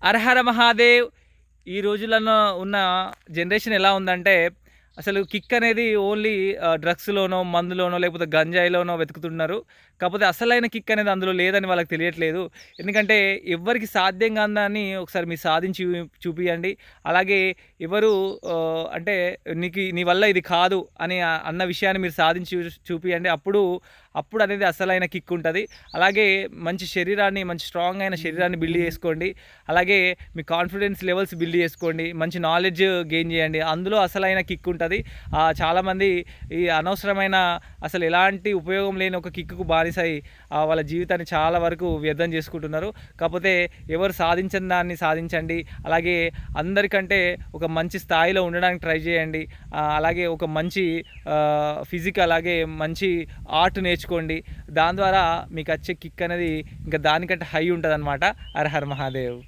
హరహర మహాదేవ్. ఈ రోజులలో ఉన్న జనరేషన్ ఎలా ఉందంటే, అసలు కిక్ అనేది ఓన్లీ డ్రగ్స్‌లోనో, మందులోనో లేకపోతే గంజాయిలోనో వెతుకుతున్నారు. కాకపోతే అసలైన కిక్ అనేది అందులో లేదని వాళ్ళకి తెలియట్లేదు. ఎందుకంటే ఎవ్వరికి సాధ్యం కాని దాన్ని ఒకసారి మీరు సాధించి చూపియండి. అలాగే ఎవరు అంటే నీ వల్ల ఇది కాదు అని అన్న విషయాన్ని మీరు సాధించి చూపియండి. అప్పుడు అనేది అసలైన కిక్ ఉంటది. అలాగే మంచి శరీరాన్ని, మంచి స్ట్రాంగ్ అయిన శరీరాన్ని బిల్డ్ చేసుకోండి. అలాగే మీ కాన్ఫిడెన్స్ లెవెల్స్ బిల్డ్ చేసుకోండి. మంచి నాలెడ్జ్ గెయిన్ చేయండి. అందులో అసలైన కిక్ ఉంటది. చాలామంది ఈ అనవసరమైన అసలు ఎలాంటి ఉపయోగం లేని ఒక కిక్‌కు బానిసై వాళ్ళ జీవితాన్ని చాలా వరకు వ్యర్థం చేసుకుంటున్నారు. కాకపోతే ఎవరు సాధించని దాన్ని సాధించండి. అలాగే అందరికంటే ఒక మంచి స్థాయిలో ఉండడానికి ట్రై చేయండి. అలాగే ఒక మంచి ఫిజిక్, అలాగే మంచి ఆర్ట్ నేర్చుకోండి. దాని ద్వారా మీకు వచ్చే కిక్ అనేది ఇంకా దానికంటే హై ఉంటదనమాట. హర హర మహాదేవ్.